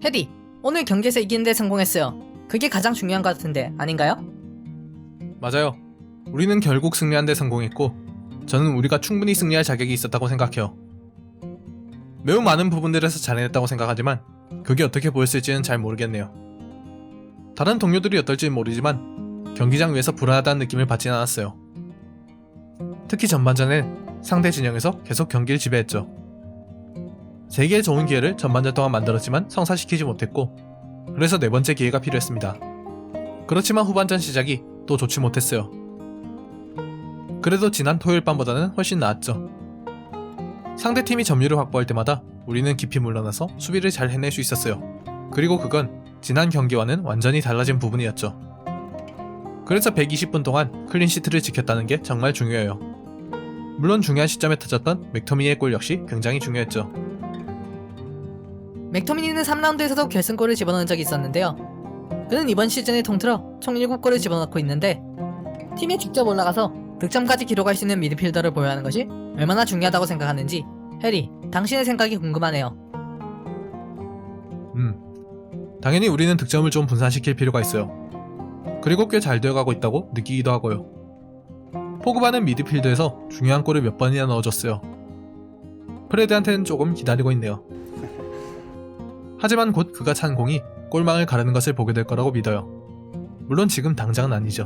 해리, 오늘 경기에서 이기는데 성공했어요. 그게 가장 중요한 것 같은데 아닌가요? 맞아요. 우리는 결국 승리한 데 성공했고 저는 우리가 충분히 승리할 자격이 있었다고 생각해요. 매우 많은 부분들에서 잘해냈다고 생각하지만 그게 어떻게 보였을지는 잘 모르겠네요. 다른 동료들이 어떨지는 모르지만 경기장 위에서 불안하다는 느낌을 받진 않았어요. 특히 전반전엔 상대 진영에서 계속 경기를 지배했죠. 3개의 좋은 기회를 전반전 동안 만들었지만 성사시키지 못했고 그래서 4번째 기회가 필요했습니다. 그렇지만 후반전 시작이 또 좋지 못했어요. 그래도 지난 토요일 밤보다는 훨씬 나았죠. 상대팀이 점유를 확보할 때마다 우리는 깊이 물러나서 수비를 잘 해낼 수 있었어요. 그리고 그건 지난 경기와는 완전히 달라진 부분이었죠. 그래서 120분 동안 클린시트를 지켰다는 게 정말 중요해요. 물론 중요한 시점에 터졌던 맥토미니의 골 역시 굉장히 중요했죠. 맥토미니는 3라운드에서도 결승골을 집어넣은 적이 있었는데요. 그는 이번 시즌을 통틀어 총 7골을 집어넣고 있는데 팀에 직접 올라가서 득점까지 기록할 수 있는 미드필더를 보여야 하는 것이 얼마나 중요하다고 생각하는지 해리, 당신의 생각이 궁금하네요. 당연히 우리는 득점을 좀 분산시킬 필요가 있어요. 그리고 꽤 잘 되어가고 있다고 느끼기도 하고요. 포그바는 미드필드에서 중요한 골을 몇 번이나 넣어줬어요. 프레드한테는 조금 기다리고 있네요. 하지만 곧 그가 찬 공이 골망을 가르는 것을 보게 될 거라고 믿어요. 물론 지금 당장은 아니죠.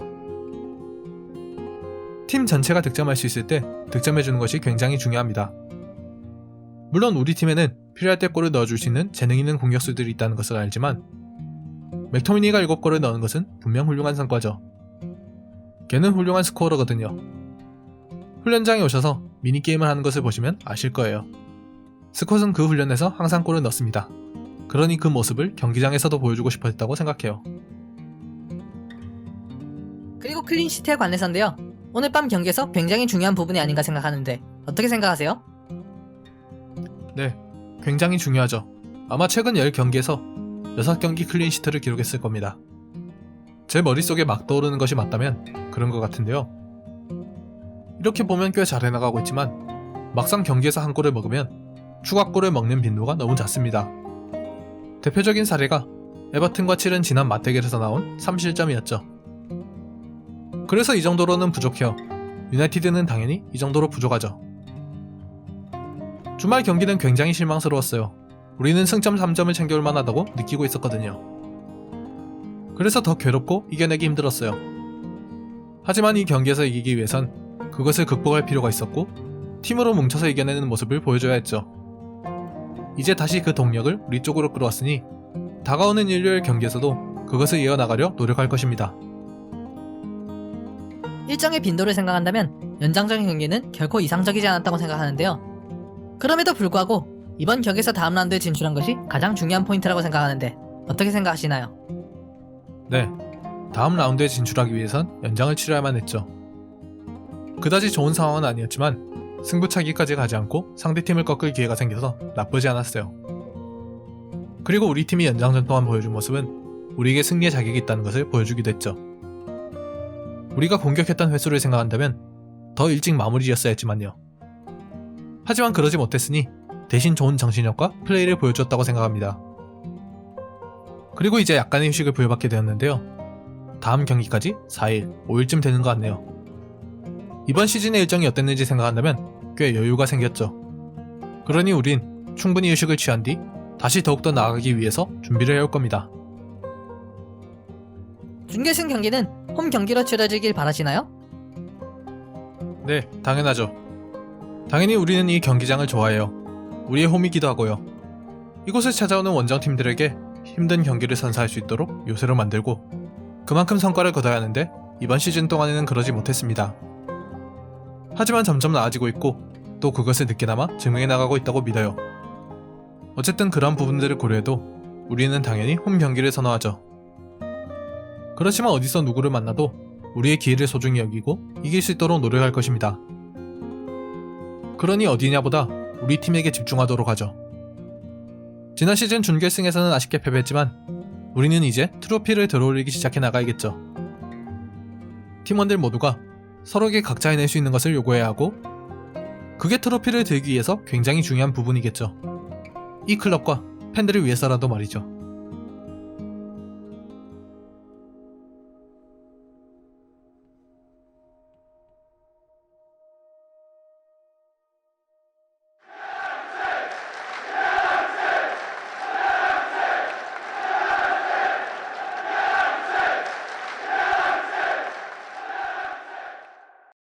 팀 전체가 득점할 수 있을 때 득점해주는 것이 굉장히 중요합니다. 물론 우리 팀에는 필요할 때 골을 넣어줄 수 있는 재능 있는 공격수들이 있다는 것을 알지만 맥토미니가 7골을 넣은 것은 분명 훌륭한 성과죠. 걔는 훌륭한 스코어러거든요. 훈련장에 오셔서 미니게임을 하는 것을 보시면 아실 거예요. 스콧은 그 훈련에서 항상 골을 넣습니다. 그러니 그 모습을 경기장에서도 보여주고 싶어 했다고 생각해요. 그리고 클린시트에 관해서인데요. 오늘 밤 경기에서 굉장히 중요한 부분이 아닌가 생각하는데 어떻게 생각하세요? 네, 굉장히 중요하죠. 아마 최근 10경기에서 6경기 클린시트를 기록했을 겁니다. 제 머릿속에 막 떠오르는 것이 맞다면 그런 것 같은데요. 이렇게 보면 꽤 잘 해나가고 있지만 막상 경기에서 한 골을 먹으면 추가골을 먹는 빈도가 너무 잦습니다. 대표적인 사례가 에버튼과 치른 지난 맞대결에서 나온 3실점이었죠. 그래서 이 정도로는 부족해요. 유나이티드는 당연히 이 정도로 부족하죠. 주말 경기는 굉장히 실망스러웠어요. 우리는 승점 3점을 챙겨올 만하다고 느끼고 있었거든요. 그래서 더 괴롭고 이겨내기 힘들었어요. 하지만 이 경기에서 이기기 위해선 그것을 극복할 필요가 있었고 팀으로 뭉쳐서 이겨내는 모습을 보여줘야 했죠. 이제 다시 그 동력을 우리 쪽으로 끌어왔으니 다가오는 일요일 경기에서도 그것을 이어나가려 노력할 것입니다. 일정의 빈도를 생각한다면 연장전 경기는 결코 이상적이지 않았다고 생각하는데요. 그럼에도 불구하고 이번 경기에서 다음 라운드에 진출한 것이 가장 중요한 포인트라고 생각하는데 어떻게 생각하시나요? 네, 다음 라운드에 진출하기 위해선 연장을 치러야만 했죠. 그다지 좋은 상황은 아니었지만 승부차기까지 가지 않고 상대팀을 꺾을 기회가 생겨서 나쁘지 않았어요. 그리고 우리 팀이 연장전 동안 보여준 모습은 우리에게 승리의 자격이 있다는 것을 보여주기도 했죠. 우리가 공격했던 횟수를 생각한다면 더 일찍 마무리 지었어야 했지만요. 하지만 그러지 못했으니 대신 좋은 정신력과 플레이를 보여줬다고 생각합니다. 그리고 이제 약간의 휴식을 부여받게 되었는데요. 다음 경기까지 4일, 5일쯤 되는 것 같네요. 이번 시즌의 일정이 어땠는지 생각한다면 꽤 여유가 생겼죠. 그러니 우린 충분히 휴식을 취한 뒤 다시 더욱더 나아가기 위해서 준비를 해올 겁니다. 준결승 경기는 홈 경기로 치러지길 바라시나요? 네, 당연하죠. 당연히 우리는 이 경기장을 좋아해요. 우리의 홈이기도 하고요. 이곳을 찾아오는 원정팀들에게 힘든 경기를 선사할 수 있도록 요새로 만들고 그만큼 성과를 거둬야 하는데 이번 시즌 동안에는 그러지 못했습니다. 하지만 점점 나아지고 있고 또 그것을 늦게나마 증명해 나가고 있다고 믿어요. 어쨌든 그런 부분들을 고려해도 우리는 당연히 홈 경기를 선호하죠. 그렇지만 어디서 누구를 만나도 우리의 기회를 소중히 여기고 이길 수 있도록 노력할 것입니다. 그러니 어디냐보다 우리 팀에게 집중하도록 하죠. 지난 시즌 준결승에서는 아쉽게 패배했지만 우리는 이제 트로피를 들어올리기 시작해 나가야겠죠. 팀원들 모두가 서로에게 각자 해낼 수 있는 것을 요구해야 하고 그게 트로피를 들기 위해서 굉장히 중요한 부분이겠죠. 이 클럽과 팬들을 위해서라도 말이죠.